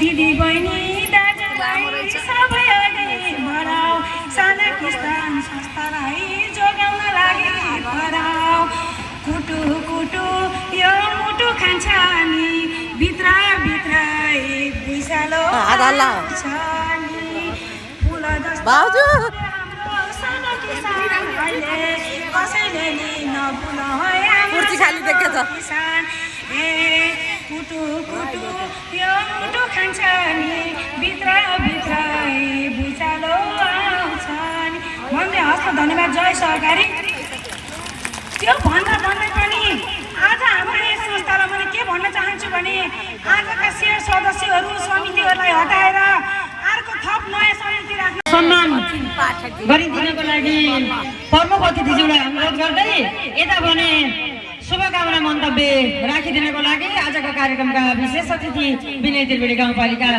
दिदी बहिनी दाजुभाइ सबै अघि बढाऊ साना किसान संस्थालाई जोगाउन लागि बढाऊ कुटु कुटु यो मुटु खान्छ नि भित्र भित्र एक भुइँचालो छ नि फुल जस्तो हाम्रो साना किसान अहिले कसैले नि नभुल किसान ए कुटु कुटु यो मुटु खान्छ नि भित्र भित्र भुइँचालो आउँछ नि भन्दै हस् त धन्यवाद जय सहकारी त्यो भन्दा भन्दै पनि आज हाम्रो यस संस्थालाई मैले के भन्न चाहन्छु भने आजका शेर सदस्यहरू समितिहरूलाई हटाएर अर्को थप नयाँ समिति राख्न सम्मान गरिदिनको लागि प्रमुखपति दिदीलाई अनुरोध गर्दै यता भने शुभकामना मन्तव्य राखिदिनको लागि आजको कार्यक्रमका विशेष अतिथि विनय त्रिवेणी गाउँपालिका